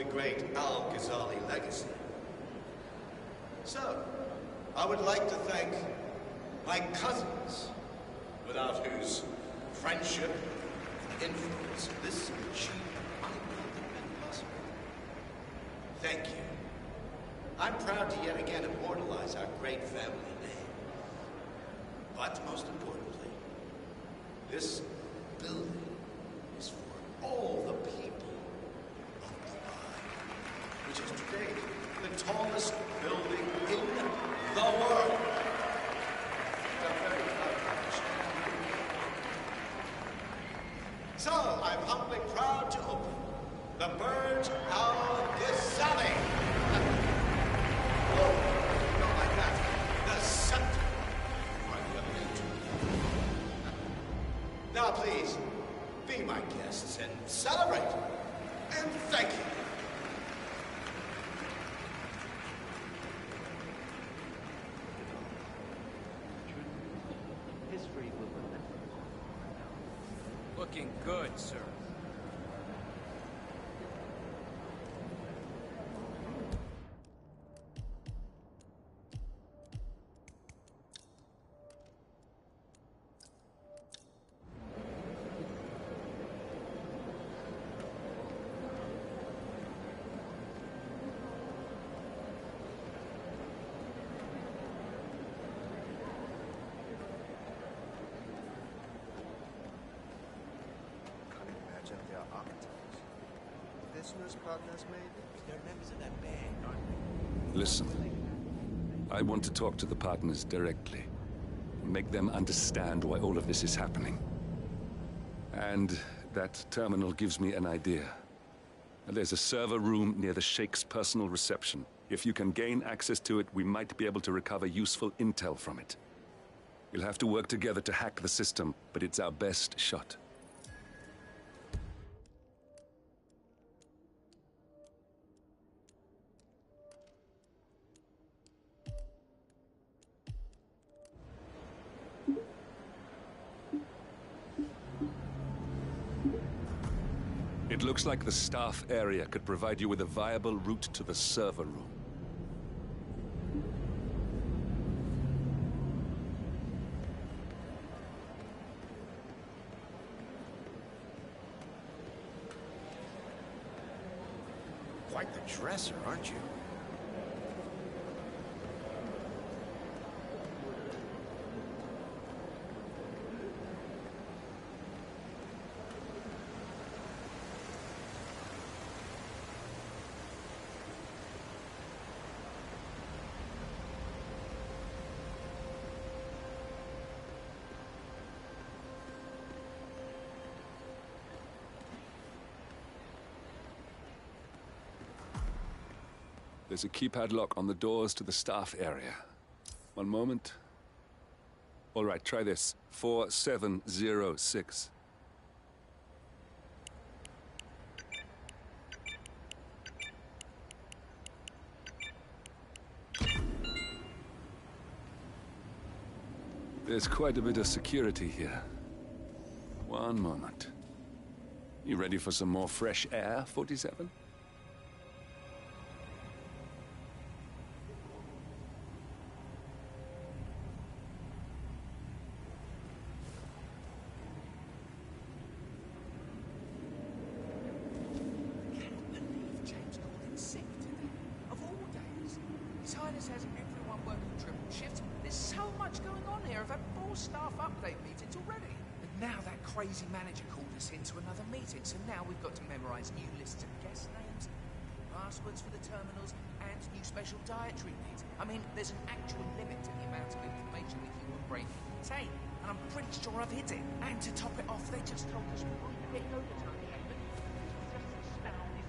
the great Al-Ghazali legacy. So, I would like to thank my cousins, without whose friendship and influence this achievement might not have been possible. Thank you. I'm proud to yet again immortalize our great family name. But most importantly, this building is for all the people of Dubai, which is today the tallest building in the world. I'm very proud of that. So, I'm humbly proud to open the Burj Al Ghazali. Oh, not like that. The center. Right the other end. Now, please, be my guests and celebrate. And thank you. Looking good, sir. Partners, maybe? They're members of that band, aren't they? Listen, I want to talk to the partners directly. Make them understand why all of this is happening. And that terminal gives me an idea. There's a server room near the Sheikh's personal reception. If you can gain access to it, we might be able to recover useful intel from it. We'll have to work together to hack the system, but it's our best shot. It looks like the staff area could provide you with a viable route to the server room. Quite the dresser, aren't you? There's a keypad lock on the doors to the staff area. One moment. All right, try this. 4706. There's quite a bit of security here. One moment. You ready for some more fresh air, 47? Has everyone working triple shifts. There's so much going on here. I've had 4 staff update meetings already. And now that crazy manager called us into another meeting, so now we've got to memorize new lists of guest names, passwords for the terminals, and new special dietary needs. I mean, there's an actual limit to the amount of information the human brain can contain, and I'm pretty sure I've hit it. And to top it off, they just told us we wouldn't get overtime payment. It's just astounding.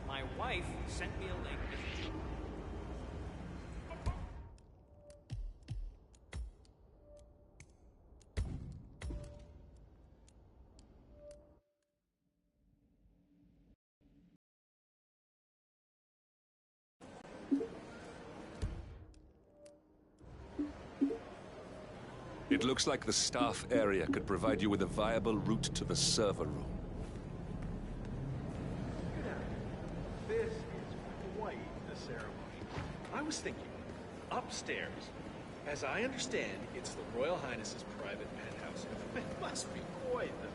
My wife sent me a link. It looks like the staff area could provide you with a viable route to the server room. This is quite the ceremony. I was thinking, upstairs. As I understand, it's the Royal Highness's private penthouse. It must be quite the...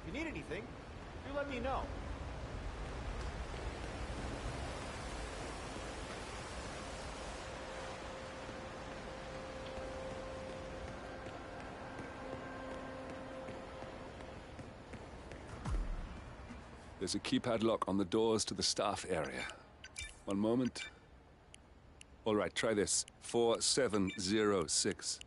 If you need anything, do let me know. There's a keypad lock on the doors to the staff area. One moment. All right, try this. 4706.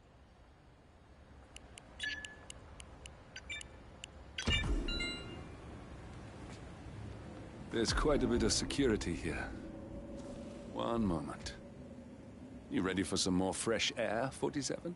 There's quite a bit of security here. One moment. You ready for some more fresh air, 47?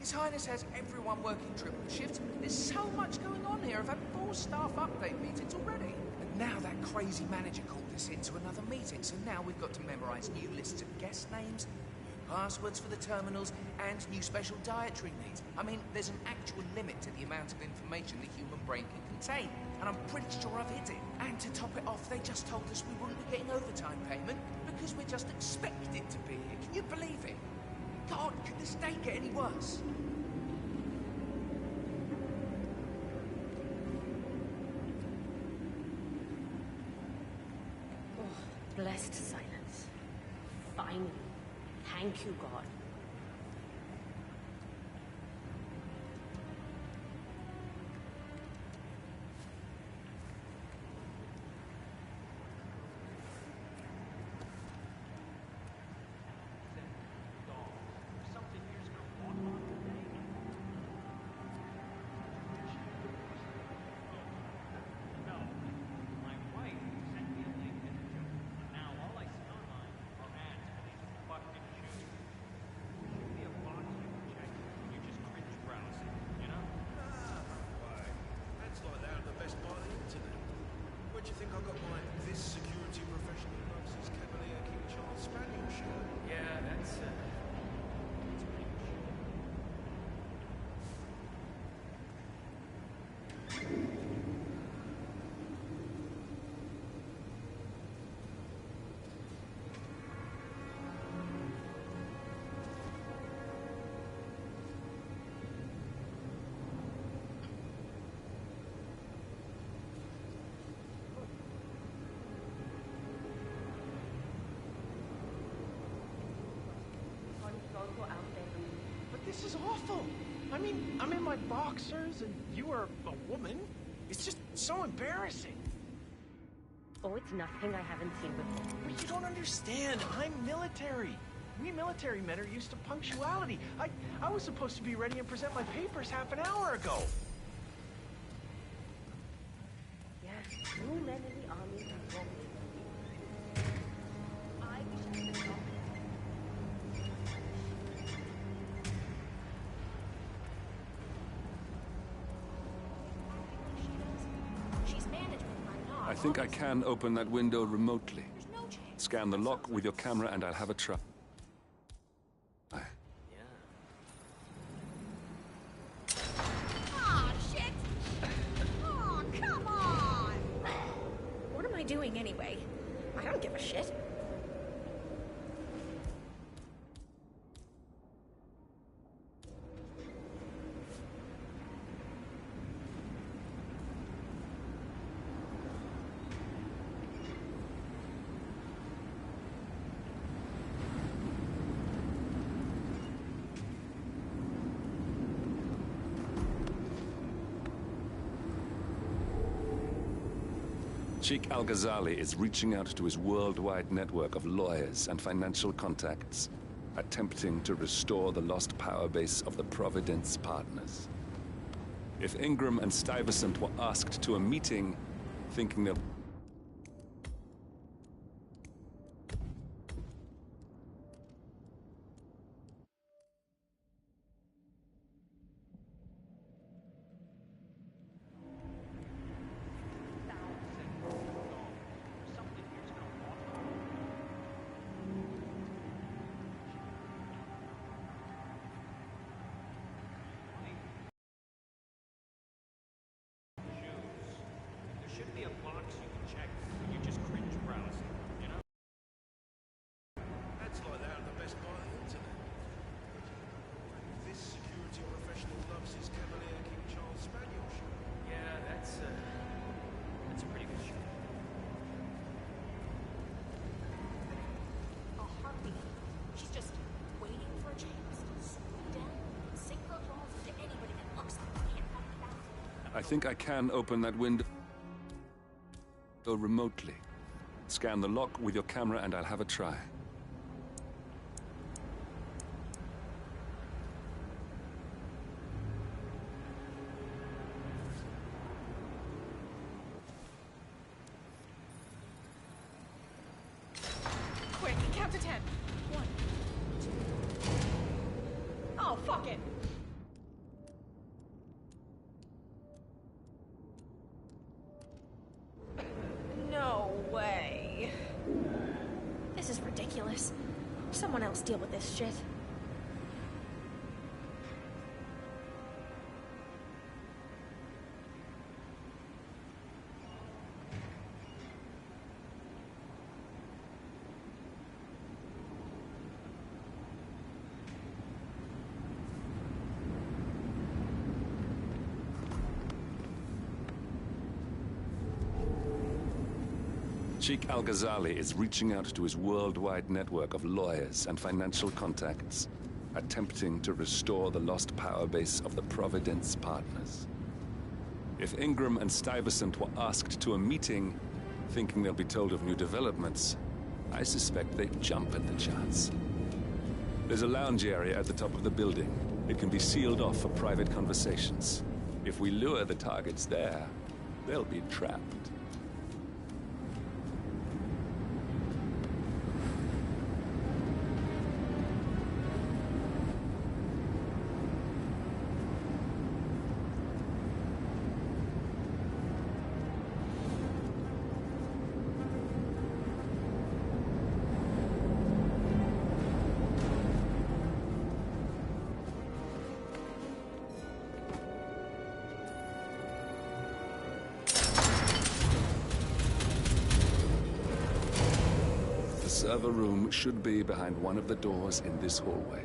His Highness has everyone working triple shifts. There's so much going on here. I've had 4 staff update meetings already. And now that crazy manager called us into another meeting, so now we've got to memorize new lists of guest names, new passwords for the terminals, and new special dietary needs. I mean, there's an actual limit to the amount of information the human brain can contain, and I'm pretty sure I've hit it. And to top it off, they just told us we wouldn't be getting overtime payment because we're just expected to be here. Can you believe it? God, could this day get any worse? Oh, blessed silence. Finally. Thank you, God. Where do you think I got my This Security Professional Loves Cavalier King Charles Spaniel shirt? Yeah, that's But this is awful. I mean, I'm in my boxers and you are a woman. It's just so embarrassing. Oh, it's nothing I haven't seen before. But you don't understand. I'm military. We military men are used to punctuality. I was supposed to be ready and present my papers half an hour ago. Yes, you men in the army are wrong. I wish I could stop She's management. I'm not. I think I can open that window remotely. There's no chance. Scan the lock with your camera and I'll have a try. Aw, shit! Aw, come on! What am I doing anyway? I don't give a shit. Sheikh Al-Ghazali is reaching out to his worldwide network of lawyers and financial contacts, attempting to restore the lost power base of the Providence Partners. If Ingram and Stuyvesant were asked to a meeting, thinking they'll... There should be a box you can check when you just cringe browsing, you know? That's like that on the best buy on the internet. This security professional loves his Cavalier King Charles Spaniel shirt. Yeah, that's a pretty good show. A heartbeat. She's just waiting for a chance to swoop down and sink her claws into anybody that looks like they can't find it out. I think I can open that window remotely. Scan the lock with your camera and I'll have a try. Quick, count to 10. 1, 2. Oh, fuck it. No way. This is ridiculous. Someone else deal with this shit. Sheikh Al-Ghazali is reaching out to his worldwide network of lawyers and financial contacts, attempting to restore the lost power base of the Providence Partners. If Ingram and Stuyvesant were asked to a meeting, thinking they'll be told of new developments, I suspect they'd jump at the chance. There's a lounge area at the top of the building. It can be sealed off for private conversations. If we lure the targets there, they'll be trapped. The server room should be behind one of the doors in this hallway.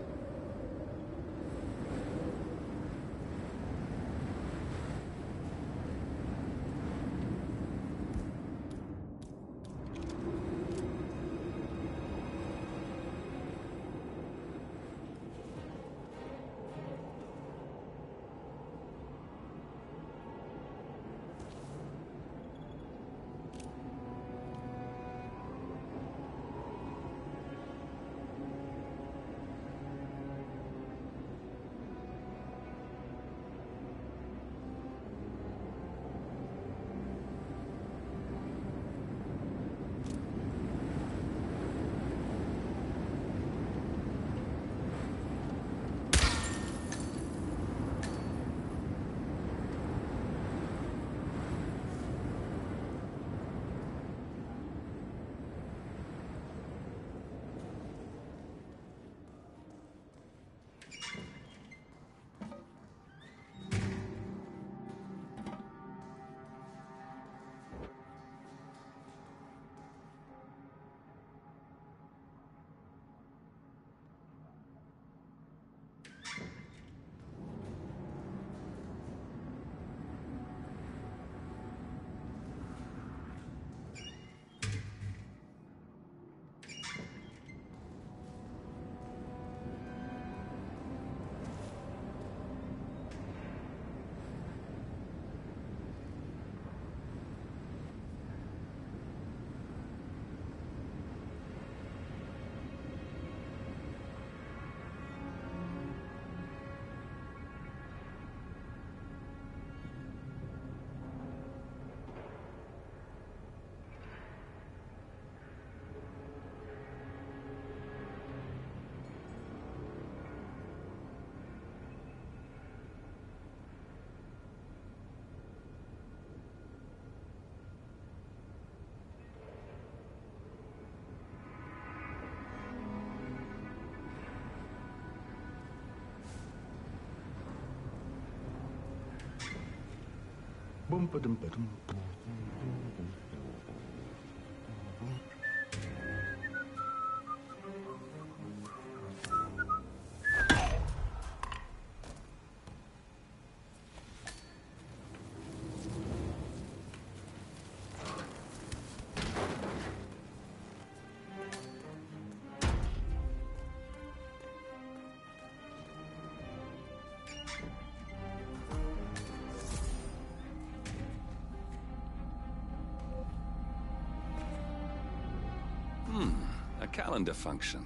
A calendar function.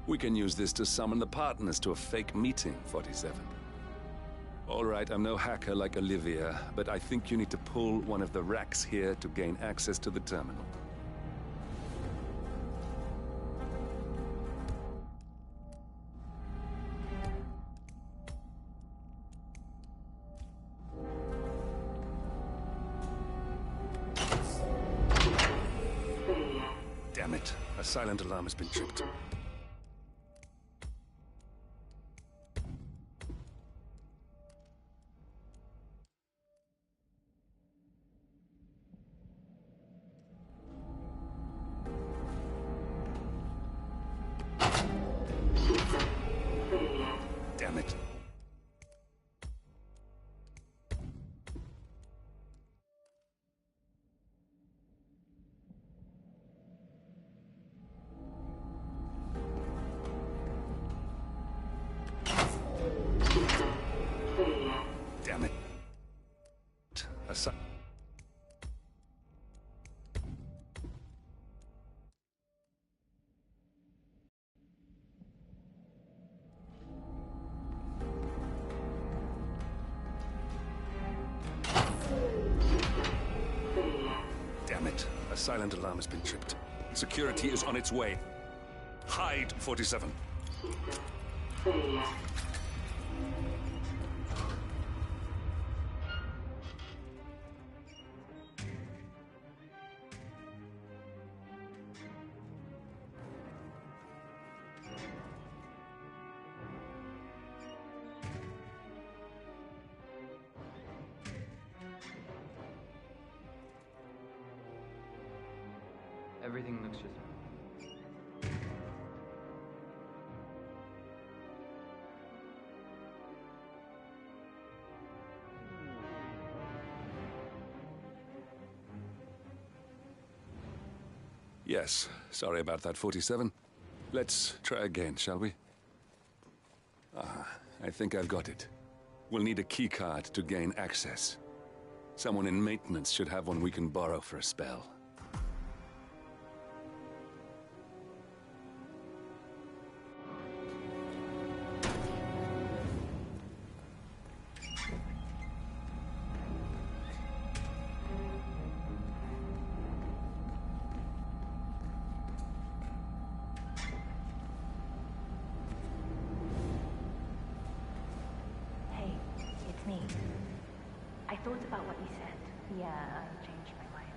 We can use this to summon the partners to a fake meeting, 47. All right, I'm no hacker like Olivia, but I think you need to pull one of the racks here to gain access to the terminal. Damn it. A silent alarm has been tripped. Damn it. Damn it. Damn it. A silent alarm has been tripped. Security is on its way. Hide, 47. Everything looks just... Yes, sorry about that, 47. Let's try again, shall we? I think I've got it. We'll need a keycard to gain access. Someone in maintenance should have one we can borrow for a spell. Me. I thought about what you said. Yeah, I changed my mind.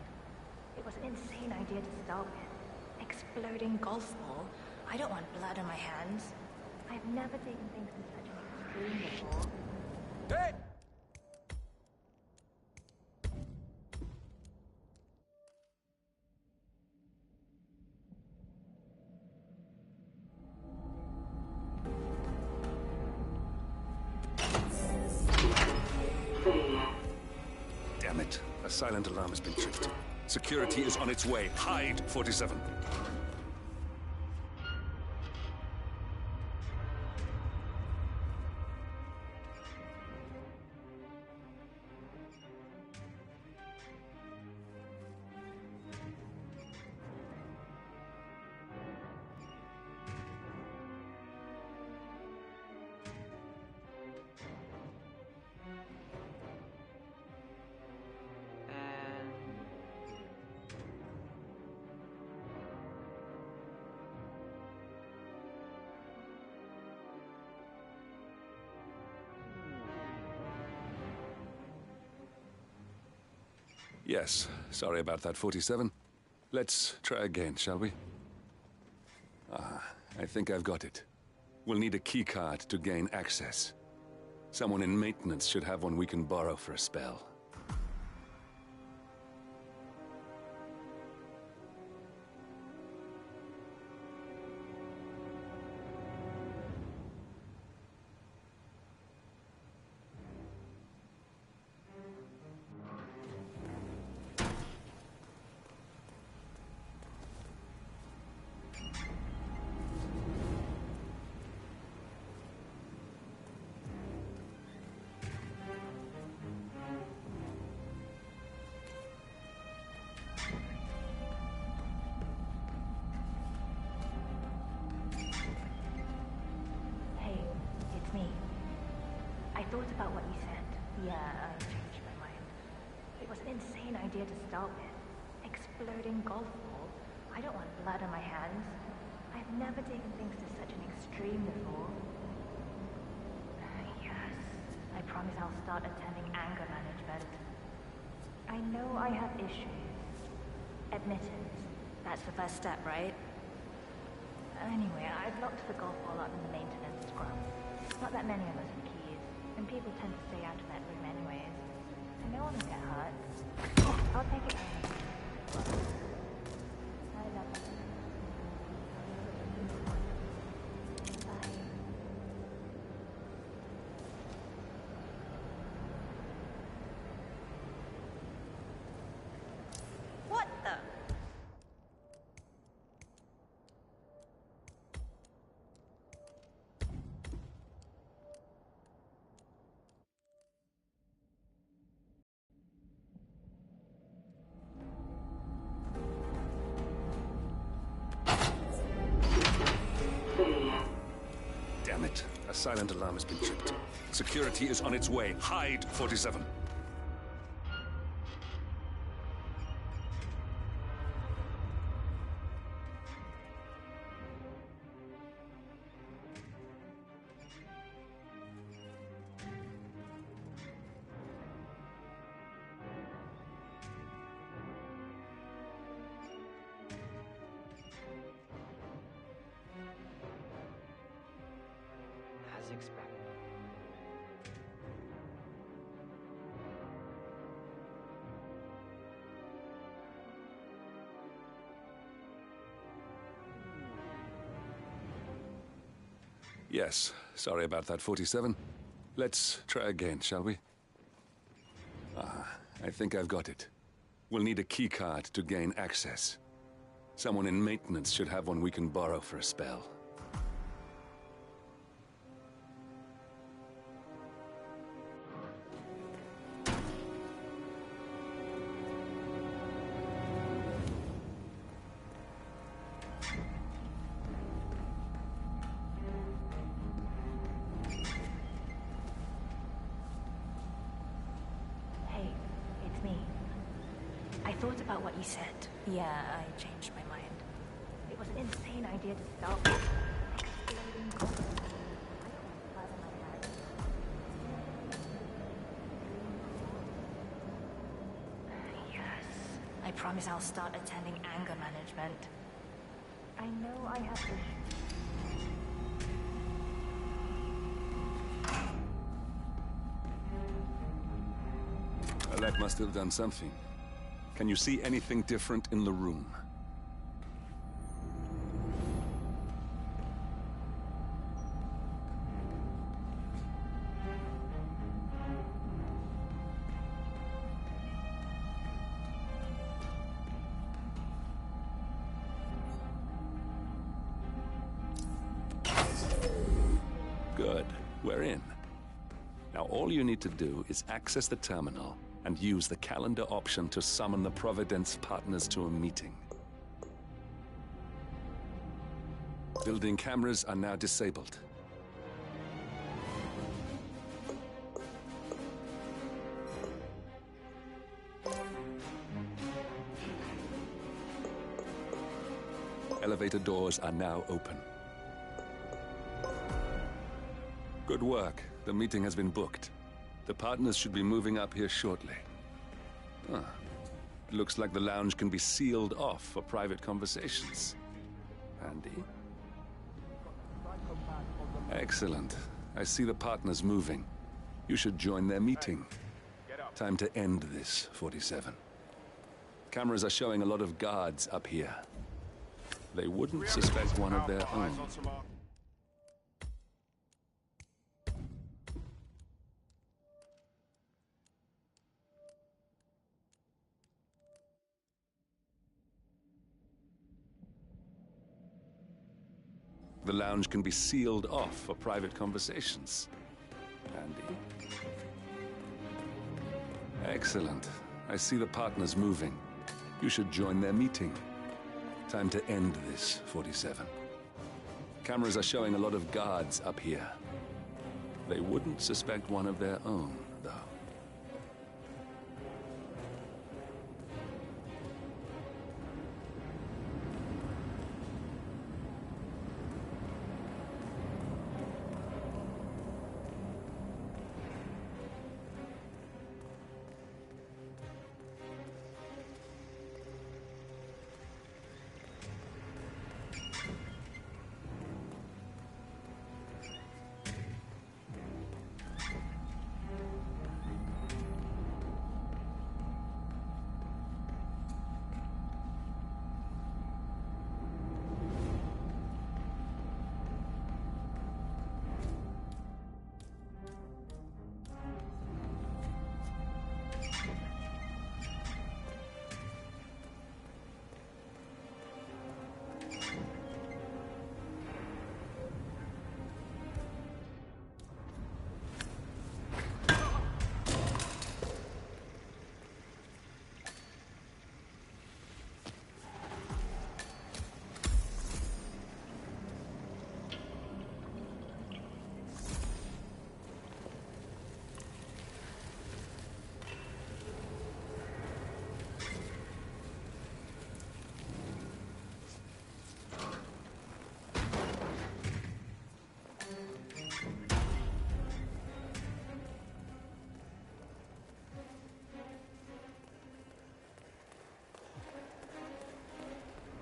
It was an insane idea to start with. Exploding golf ball? I don't want blood on my hands. I've never taken things to such an extreme before. Hey! Damn it. A silent alarm has been tripped. Security is on its way. Hide, 47. Yes, sorry about that, 47. Let's try again, shall we? I think I've got it. We'll need a keycard to gain access. Someone in maintenance should have one we can borrow for a spell. thought about what you said. Yeah, I changed my mind. It was an insane idea to start with. Exploding golf ball. I don't want blood on my hands. I've never taken things to such an extreme before. Yes, I promise I'll start attending anger management. I know I have issues. Admittance. That's the first step, right? Anyway, I've locked the golf ball up in the maintenance scrum. Not that many of us have keys, and people tend to stay out of that room anyways. So no one will get hurt. I'll take it home. I love you. Bye. What the? Damn it. A silent alarm has been tripped. Security is on its way. Hide, 47. As expected. Yes, sorry about that, 47. Let's try again, shall we? I think I've got it. We'll need a keycard to gain access. Someone in maintenance should have one we can borrow for a spell. Hey, it's me. I thought about what you said. Yeah, I changed my mind. It was an insane idea to start with. Exploding golf ball. I don't want blood on my hands. Yes, I promise I'll start attending anger management. I know I have issues. Well, that must have done something. Can you see anything different in the room? Good. We're in. Now all you need to do is access the terminal and use the calendar option to summon the Providence partners to a meeting. Building cameras are now disabled. Elevator doors are now open. Good work. The meeting has been booked. The partners should be moving up here shortly. Looks like the lounge can be sealed off for private conversations. Handy. Excellent. I see the partners moving. You should join their meeting. Time to end this, 47. Cameras are showing a lot of guards up here. They wouldn't suspect one of their own. The lounge can be sealed off for private conversations. Handy. Excellent. I see the partners moving. You should join their meeting. Time to end this, 47. Cameras are showing a lot of guards up here. They wouldn't suspect one of their own, though.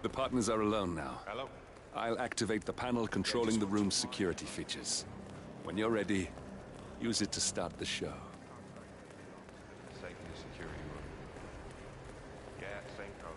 The partners are alone now. Hello? I'll activate the panel controlling the room's security features. When you're ready, use it to start the show. Safety and security room. Yeah, same code.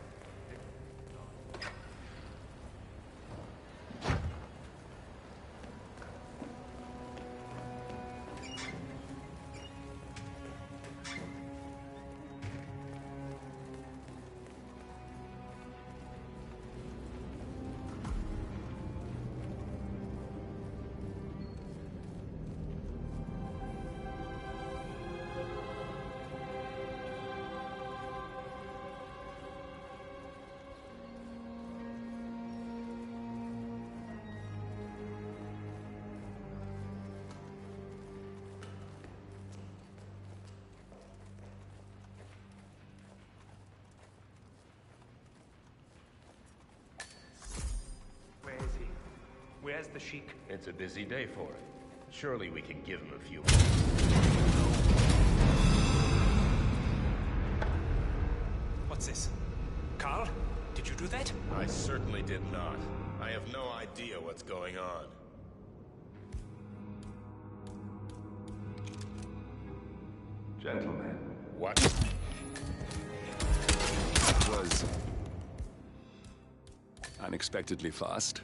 Where is he? Where's the Sheik? It's a busy day for him. Surely we can give him a few. What's this? Carl? Did you do that? I certainly did not. I have no idea what's going on. Gentlemen. What? It was unexpectedly fast.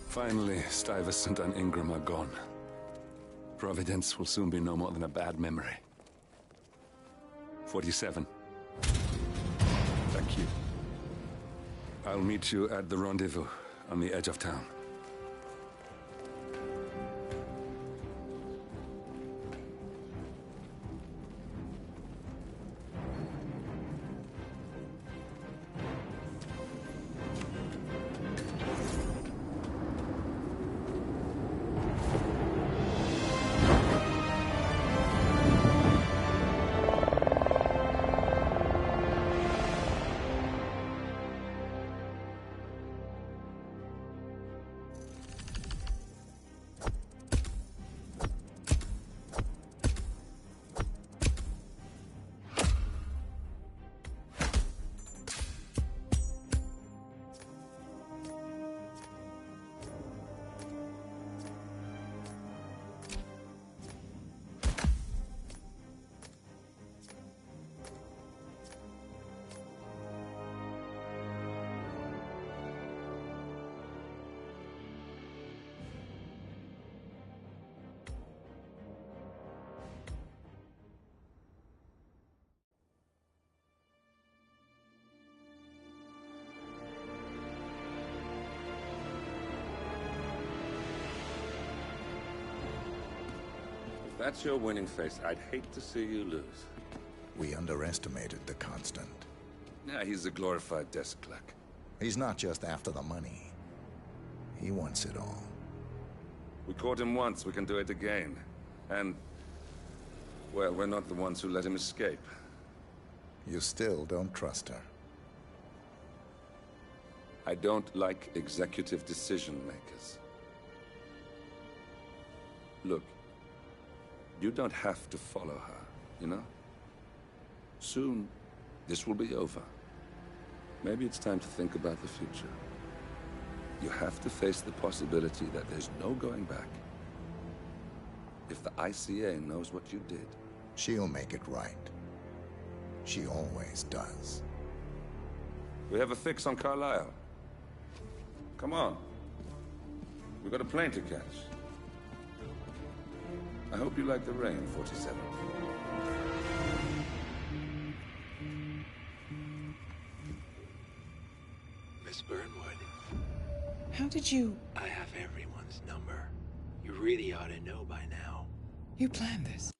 Finally, Stuyvesant and Ingram are gone. Providence will soon be no more than a bad memory. 47. Thank you. I'll meet you at the rendezvous on the edge of town. If that's your winning face, I'd hate to see you lose. We underestimated the Constant. Yeah, he's a glorified desk clerk. He's not just after the money. He wants it all. We caught him once, we can do it again. And, well, we're not the ones who let him escape. You still don't trust her. I don't like executive decision makers. Look, you don't have to follow her, you know? Soon, this will be over. Maybe it's time to think about the future. You have to face the possibility that there's no going back. If the ICA knows what you did... She'll make it right. She always does. We have a fix on Carlisle. Come on. We've got a plane to catch. I hope you like the rain, 47. Miss Burnwood. How did you... I have everyone's number. You really ought to know by now. You planned this.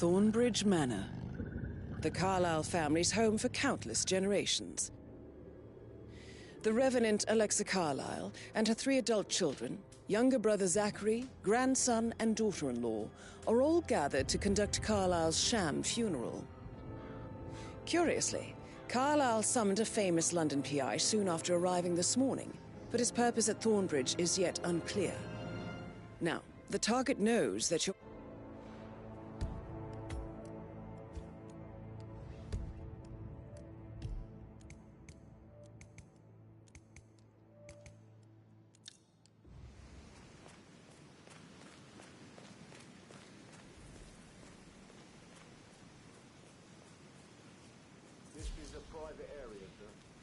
Thornbridge Manor. The Carlisle family's home for countless generations. The Revenant Alexa Carlisle and her 3 adult children, younger brother Zachary, grandson and daughter-in-law, are all gathered to conduct Carlisle's sham funeral. Curiously, Carlisle summoned a famous London PI soon after arriving this morning, but his purpose at Thornbridge is yet unclear. Now, the target knows that you're...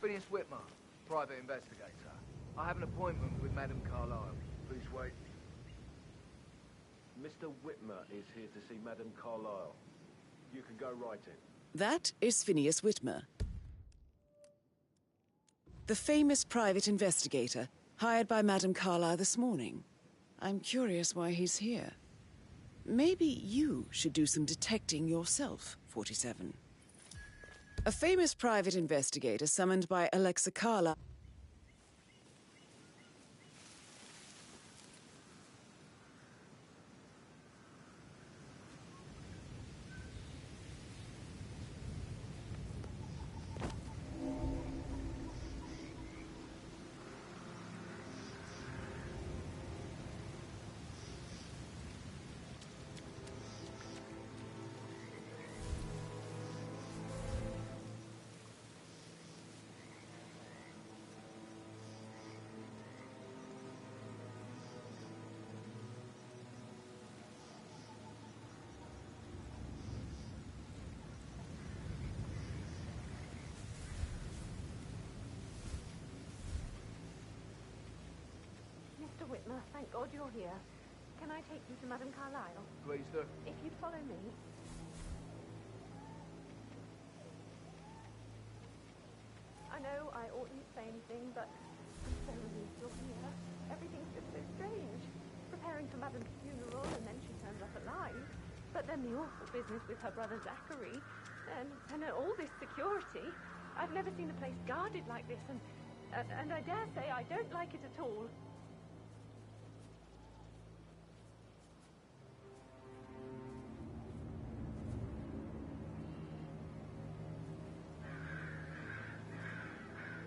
Phineas Whitmer, private investigator. I have an appointment with Madame Carlisle. Please wait. Mr. Whitmer is here to see Madame Carlisle. You can go right in. That is Phineas Whitmer, the famous private investigator hired by Madame Carlisle this morning. I'm curious why he's here. Maybe you should do some detecting yourself, 47. A famous private investigator summoned by Alexa Carlisle. God you're here. Can I take you to Madame Carlyle? Please do. If you'd follow me. I know I oughtn't say anything, but I'm so relieved you're here. Everything's just so strange. Preparing for Madame's funeral, and then she turns up alive. But then the awful business with her brother Zachary, and all this security. I've never seen a place guarded like this, and I dare say I don't like it at all.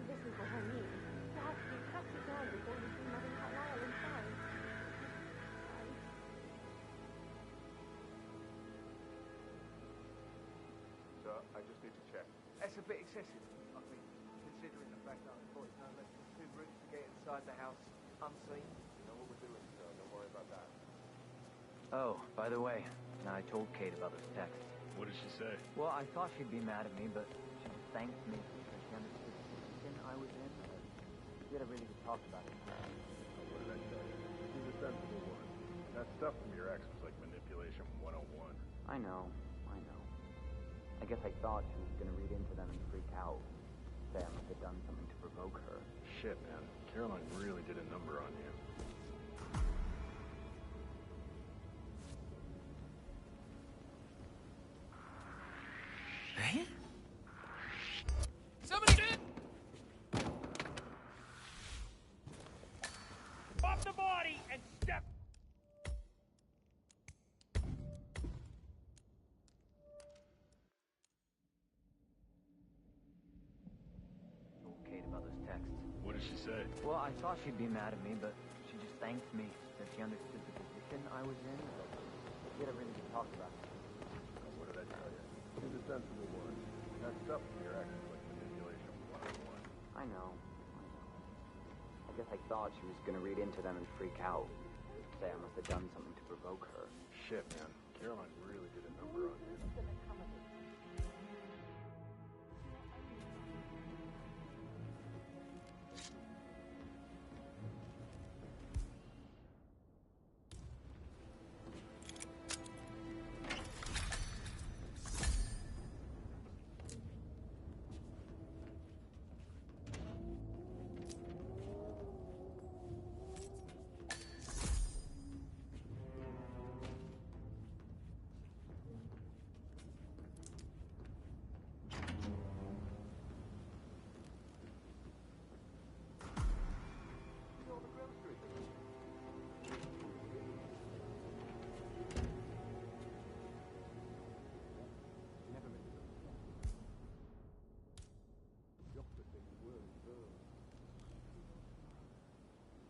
This is what I mean. Perhaps you cut it down before you see Madame Carlyle inside. So, I just need to check. That's a bit excessive, I think, considering the fact that I thought it's no less than 2 routes to get inside the house unseen. You know what we're doing, so don't worry about that. Oh, by the way, I told Kate about this text. What did she say? Well, I thought she'd be mad at me, but she just thanked me because she understood the position I was in. We had a really good talk about it. What did I tell you? She's a sensible woman. That stuff from your ex was like manipulation 101. I know. I guess I thought she was gonna read into them and freak out. Say I must have done something to provoke her. Shit, man. Caroline really did a number on you. Eh? Somebody Pop the body and step. Told Kate about this text. What did she say? Well, I thought she'd be mad at me, but she just thanked me since she understood the position I was in. We had a really good talk about it. What did I tell you? She's a sensible woman. That stuff from your ex was like manipulation 101. I know. I guess I thought she was gonna read into them and freak out. Say I must have done something to provoke her. Shit, man. Caroline really did a number on you.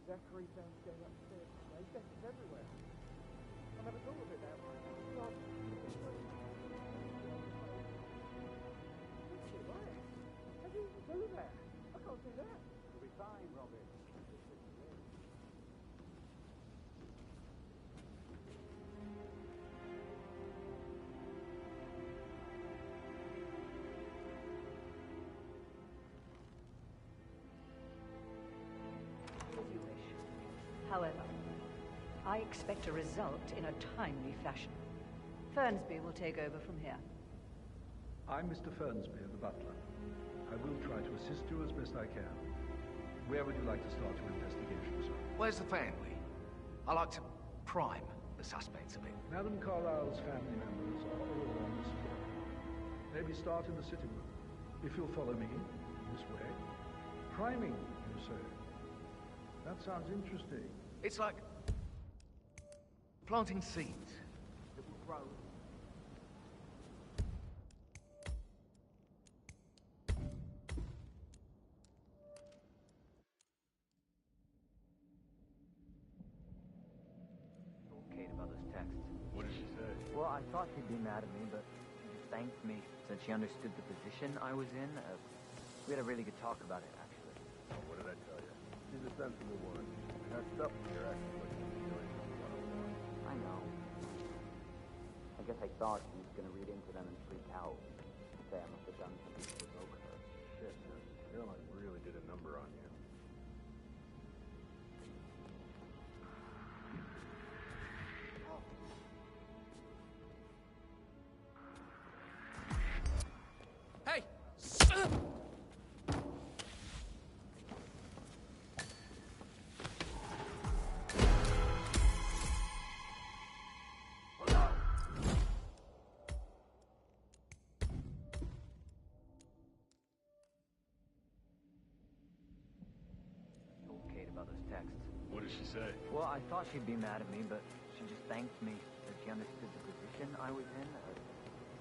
Zachary found going upstairs today. Dentist everywhere. I never thought of it that way. God. Right. How do you even do that? I can't do that. You'll be fine, Robin. However, I expect a result in a timely fashion. Fernsby will take over from here. I'm Mr. Fernsby of the Butler. I will try to assist you as best I can. Where would you like to start your investigation, sir? Where's the family? I like to prime the suspects a bit. Madame Carlyle's family members are all on this floor. Maybe start in the sitting room. If you'll follow me, this way. Priming, you say? That sounds interesting. It's like planting seeds that will grow. Told Kate about this text. What did she say? Well, I thought she'd be mad at me, but she just thanked me since she understood the position I was in. We had a really good talk about it, actually. Oh, what did I tell you? She's a sensible woman. That stuff from your ex was like manipulation 101. I know. I guess I thought she was gonna read into them and freak out. Say I must have done something to provoke her. Shit, man. Caroline really did a number on you. texts. What did she say? Well, I thought she'd be mad at me, but she just thanked me that she understood the position I was in.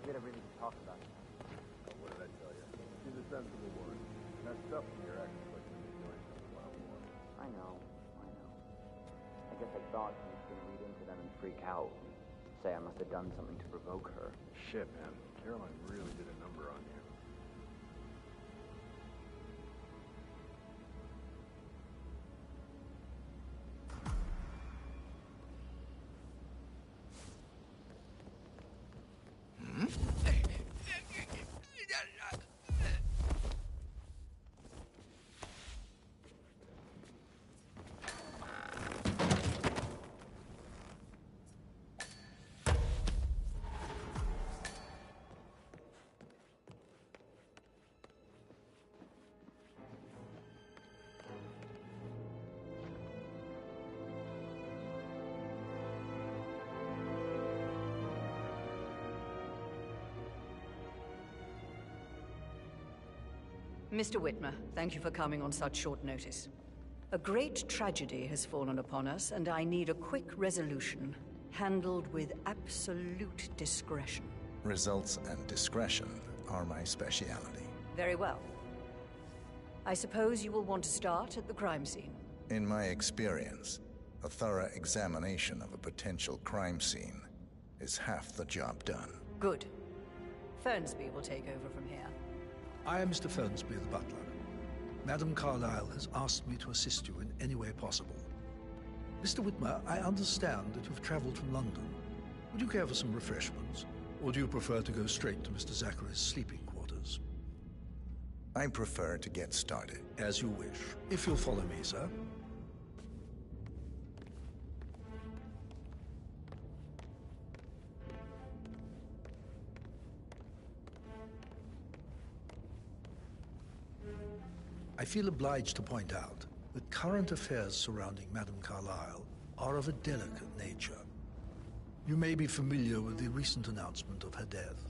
We had everything to talk about. Oh, what did I tell you? She's a sensible woman. Messed up from your ex-husband is doing something wild war. I know. I guess I thought she was going to read into them and freak out. Say I must have done something to provoke her. Shit, man. Caroline really did a number on you. Mr. Whitmer, thank you for coming on such short notice. A great tragedy has fallen upon us, and I need a quick resolution, handled with absolute discretion. Results and discretion are my speciality. Very well. I suppose you will want to start at the crime scene. In my experience, a thorough examination of a potential crime scene is half the job done. Good. Fernsby will take over from here. I am Mr. Fernsby, the butler. Madame Carlyle has asked me to assist you in any way possible. Mr. Whitmer, I understand that you've traveled from London. Would you care for some refreshments? Or do you prefer to go straight to Mr. Zachary's sleeping quarters? I prefer to get started. As you wish. If you'll follow me, sir. I feel obliged to point out that current affairs surrounding Madame Carlyle are of a delicate nature. You may be familiar with the recent announcement of her death.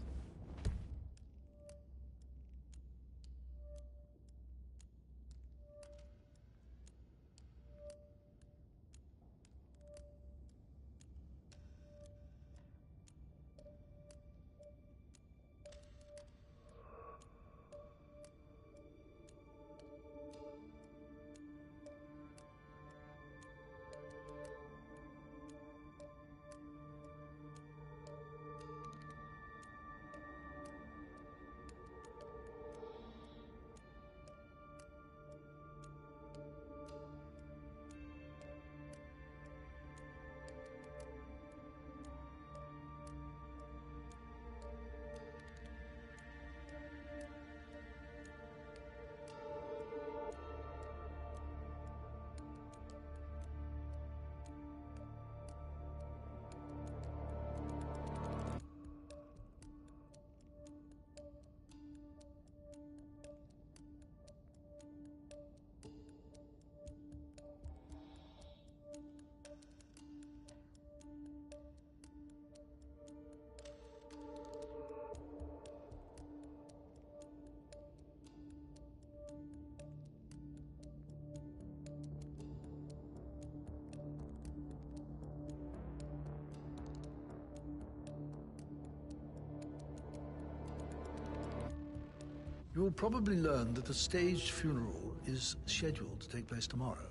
You will probably learn that a staged funeral is scheduled to take place tomorrow.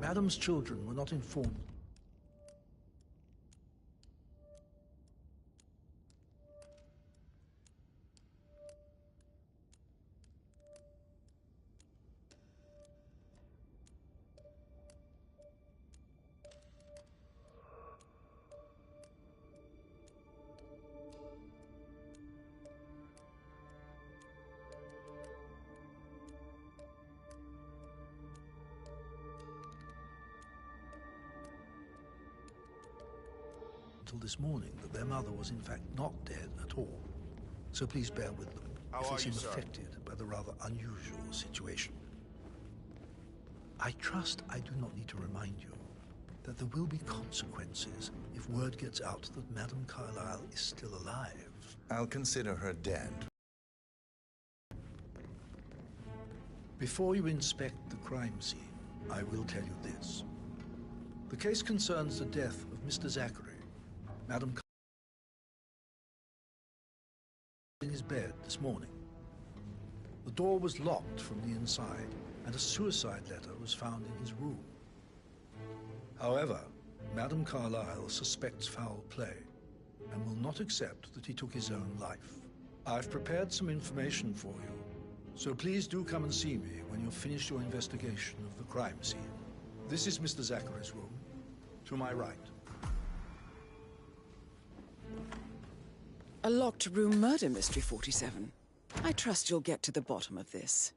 Madame's children were not informed. Until this morning that their mother was in fact not dead at all. So please bear with them if they seem affected by the rather unusual situation. I trust I do not need to remind you that there will be consequences if word gets out that Madame Carlyle is still alive. I'll consider her dead. Before you inspect the crime scene, I will tell you this. The case concerns the death of Mr. Zachary. Madam in his bed this morning. The door was locked from the inside, and a suicide letter was found in his room. However, Madam Carlyle suspects foul play and will not accept that he took his own life. I've prepared some information for you, so please do come and see me when you've finished your investigation of the crime scene. This is Mr. Zachary's room, to my right. A locked room murder mystery, 47. I trust you'll get to the bottom of this.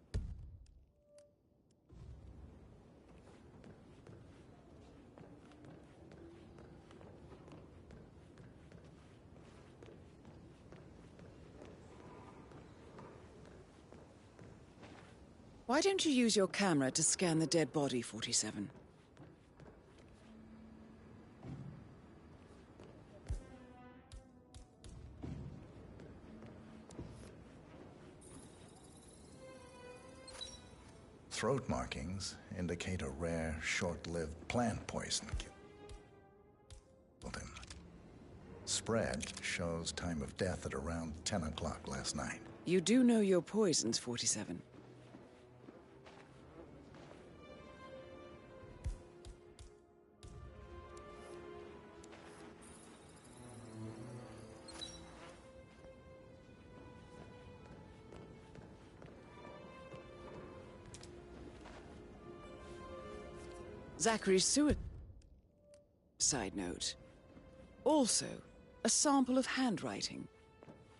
Why don't you use your camera to scan the dead body, 47? Throat markings indicate a rare, short-lived plant poison killed him. Spread shows time of death at around 10 o'clock last night. You do know your poisons, 47. Zachary's suicide note. Also, a sample of handwriting.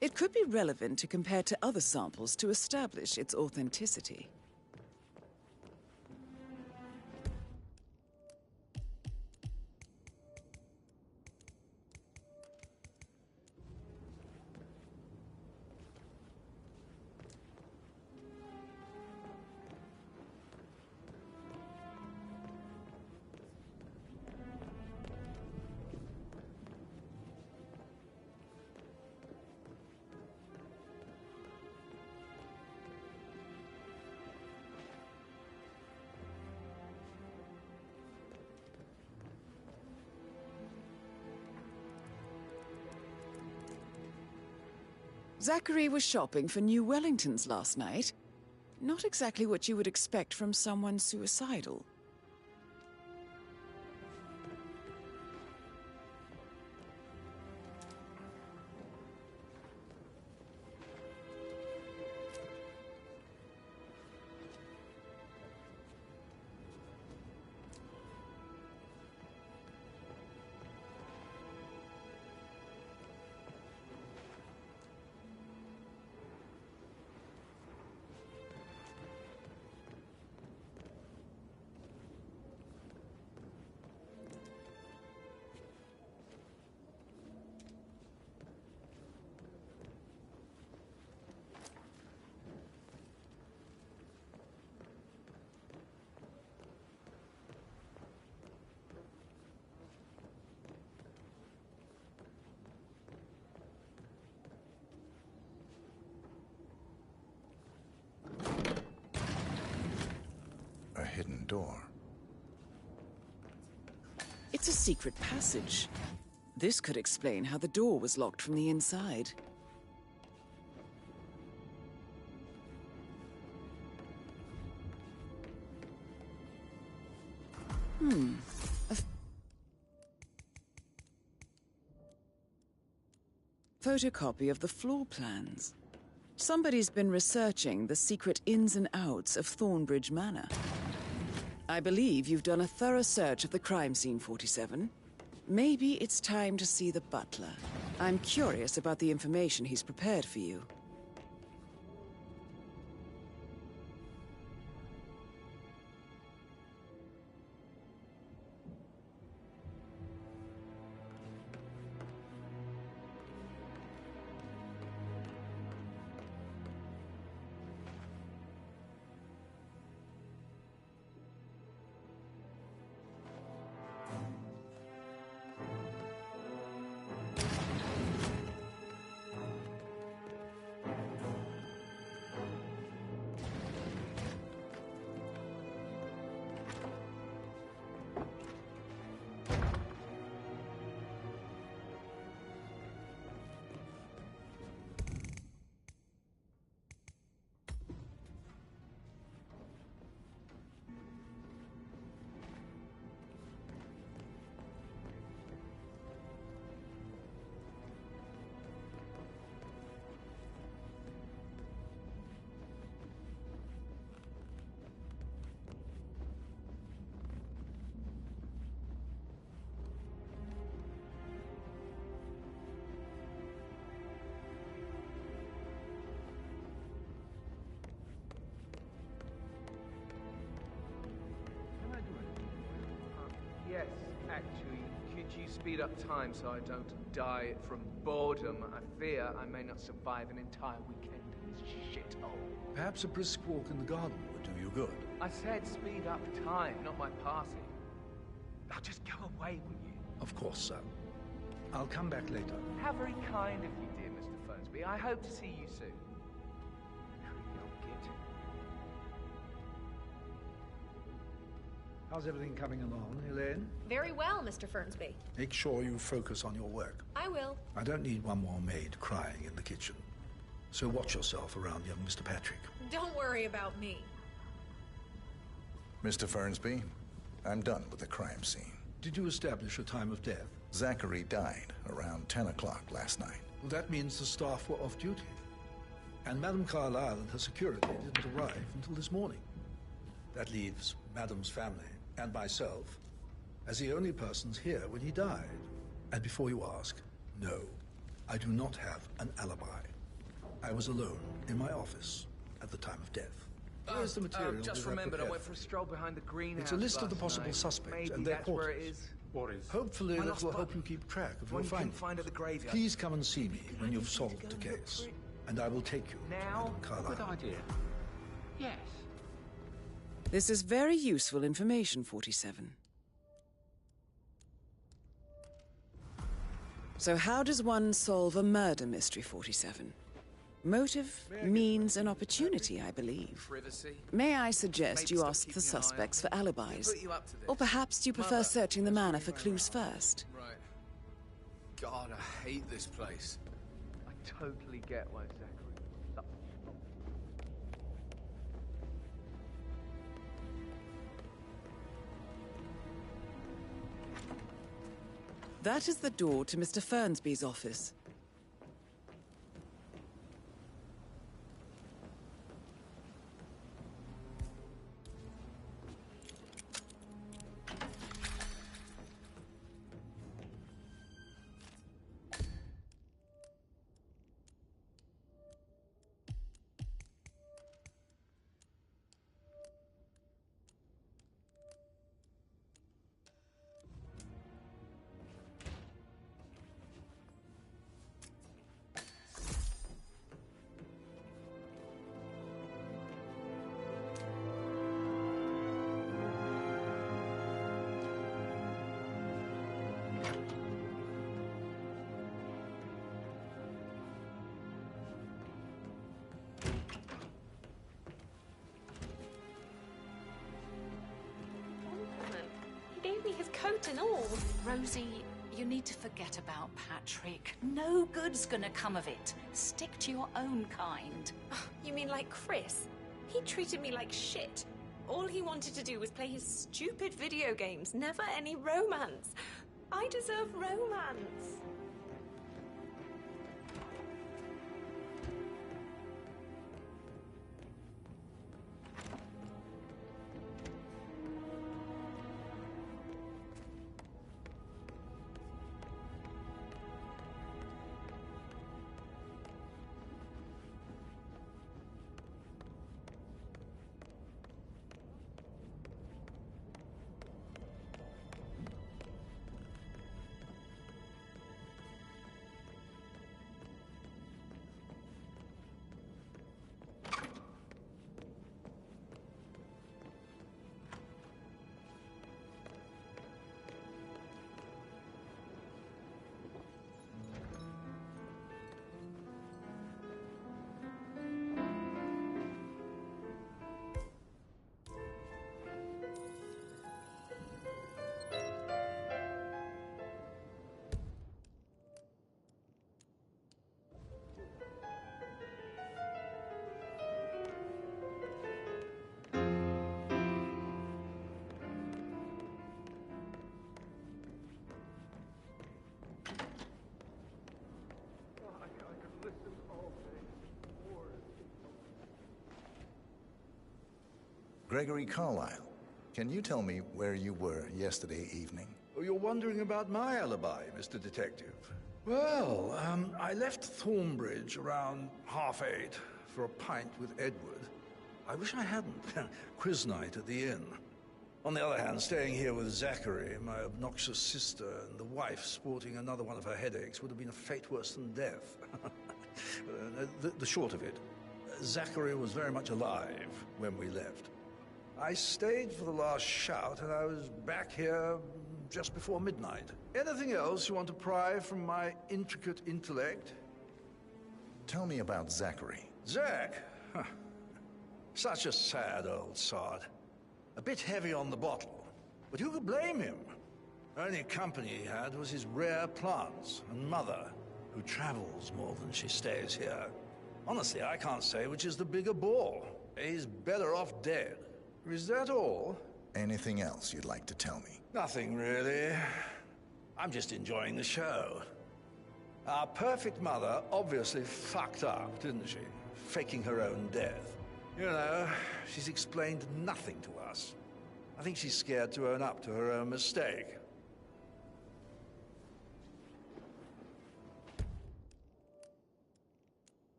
It could be relevant to compare to other samples to establish its authenticity. Zachary was shopping for new Wellingtons last night. Not exactly what you would expect from someone suicidal. A hidden door. It's a secret passage. This could explain how the door was locked from the inside. A photocopy of the floor plans. Somebody's been researching the secret ins and outs of Thornbridge Manor. I believe you've done a thorough search of the crime scene, 47. Maybe it's time to see the butler. I'm curious about the information he's prepared for you. Actually, could you speed up time so I don't die from boredom? I fear I may not survive an entire weekend in this shithole. Perhaps a brisk walk in the garden would do you good. I said speed up time, not my passing. Now just go away, will you? Of course, sir. I'll come back later. How very kind of you, dear Mr. Fernsby. I hope to see you soon. Creepy old git. How's everything coming along, Elaine? Very well, Mr. Fernsby. Make sure you focus on your work. I will. I don't need one more maid crying in the kitchen. So watch yourself around young Mr. Patrick. Don't worry about me. Mr. Fernsby, I'm done with the crime scene. Did you establish a time of death? Zachary died around 10 o'clock last night. Well, that means the staff were off duty. And Madame Carlyle and her security didn't arrive until this morning. That leaves Madame's family and myself as the only persons here when he died. And before you ask, no, I do not have an alibi. I was alone in my office at the time of death. Where's the material? Just remembered I went for a stroll behind the greenhouse. It's a list of the last possible night. suspects Maybe and their that's where it quarters. is. What is? Hopefully My that lost will button. help you keep track of One your you couldn't findings. find at the graveyard. Please come and see me when you've solved the case, and I will take you now. to Madame Carlyle. Good idea. Yes. This is very useful information, 47. So how does one solve a murder mystery, 47? Motive, means, and opportunity, I believe. Privacy. May I suggest Maybe you stop ask the keeping an eye on suspects them. for alibis? Put you up to this. Or perhaps do you prefer Mother, searching the manor for clues first? Right. God, I hate this place. I totally get why Zachary. That is the door to Mr. Fernsby's office. He gave me his coat and all. Rosie, you need to forget about Patrick. No good's gonna come of it. Stick to your own kind. You mean like Chris? He treated me like shit. All he wanted to do was play his stupid video games, never any romance. I deserve romance. Gregory Carlyle, can you tell me where you were yesterday evening? Oh, you're wondering about my alibi, Mr. Detective. Well, I left Thornbridge around 8:30 for a pint with Edward. I wish I hadn't. Quiz night at the inn. On the other hand, staying here with Zachary, my obnoxious sister, and the wife sporting another one of her headaches would have been a fate worse than death. The short of it, Zachary was very much alive when we left. I stayed for the last shout, and I was back here just before midnight. Anything else you want to pry from my intricate intellect? Tell me about Zachary. Zach? Huh. Such a sad old sod. A bit heavy on the bottle, but who could blame him? Only company he had was his rare plants and mother, who travels more than she stays here. Honestly, I can't say which is the bigger ball. He's better off dead. Is that all? Anything else you'd like to tell me? Nothing really. I'm just enjoying the show. Our perfect mother obviously fucked up, didn't she? Faking her own death. You know, she's explained nothing to us. I think she's scared to own up to her own mistake.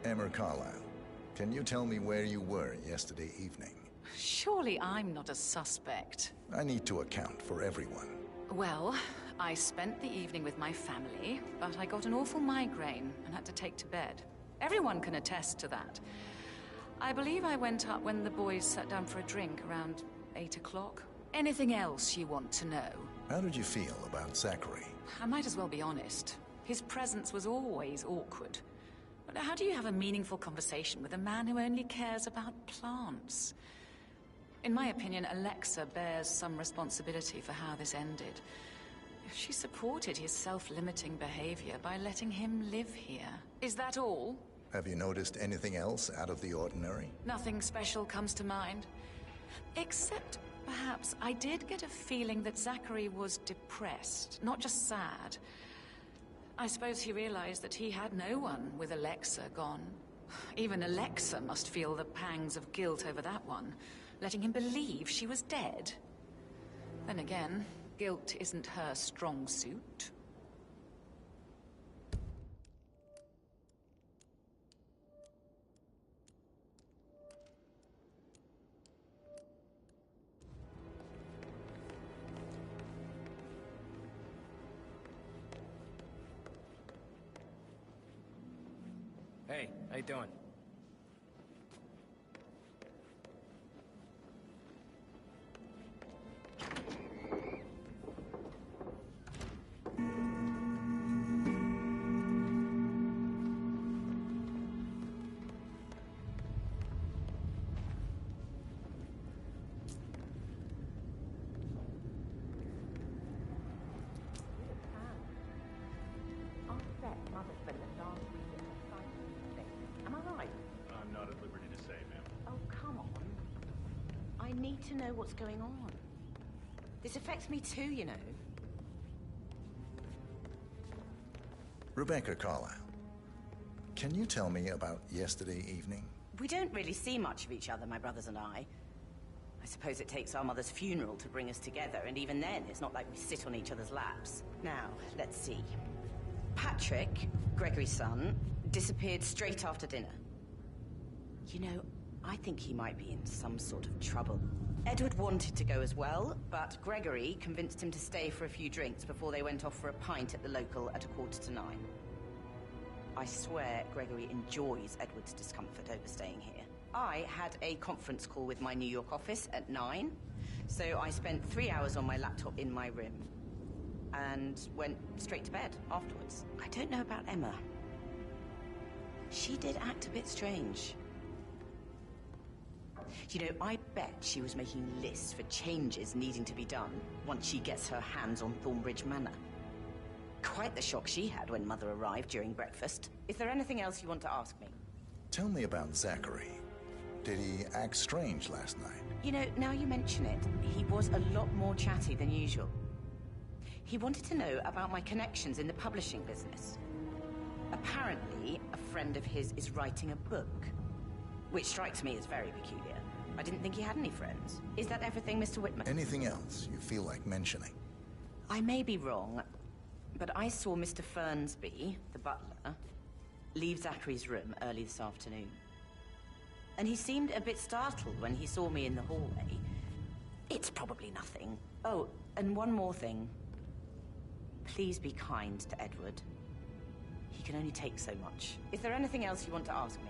Emma Carlisle, can you tell me where you were yesterday evening? Surely I'm not a suspect. I need to account for everyone. Well, I spent the evening with my family, but I got an awful migraine and had to take to bed. Everyone can attest to that. I believe I went up when the boys sat down for a drink around 8 o'clock. Anything else you want to know? How did you feel about Zachary? I might as well be honest. His presence was always awkward. But how do you have a meaningful conversation with a man who only cares about plants? In my opinion, Alexa bears some responsibility for how this ended. She supported his self-limiting behavior by letting him live here. Is that all? Have you noticed anything else out of the ordinary? Nothing special comes to mind. Except, perhaps, I did get a feeling that Zachary was depressed, not just sad. I suppose he realized that he had no one with Alexa gone. Even Alexa must feel the pangs of guilt over that one, letting him believe she was dead. Then again, guilt isn't her strong suit. Hey, how you doing? I'm not at liberty to say, ma'am. Oh, come on. I need to know what's going on. This affects me too, you know. Rebecca Carlisle, can you tell me about yesterday evening? We don't really see much of each other, my brothers and I. I suppose it takes our mother's funeral to bring us together, and even then, it's not like we sit on each other's laps. Now, let's see. Patrick, Gregory's son, disappeared straight after dinner. You know, I think he might be in some sort of trouble. Edward wanted to go as well, but Gregory convinced him to stay for a few drinks before they went off for a pint at the local at 9:15. I swear Gregory enjoys Edward's discomfort over staying here. I had a conference call with my New York office at 9, so I spent 3 hours on my laptop in my room and went straight to bed afterwards. I don't know about Emma. She did act a bit strange. You know, I bet she was making lists for changes needing to be done once she gets her hands on Thornbridge Manor. Quite the shock she had when Mother arrived during breakfast. Is there anything else you want to ask me? Tell me about Zachary. Did he act strange last night? You know, now you mention it, he was a lot more chatty than usual. He wanted to know about my connections in the publishing business. Apparently, a friend of his is writing a book, which strikes me as very peculiar. I didn't think he had any friends. Is that everything, Mr. Whitman? Anything else you feel like mentioning? I may be wrong, but I saw Mr. Fernsby, the butler, leave Zachary's room early this afternoon. And he seemed a bit startled when he saw me in the hallway. It's probably nothing. Oh, and one more thing. Please be kind to Edward. He can only take so much. Is there anything else you want to ask me?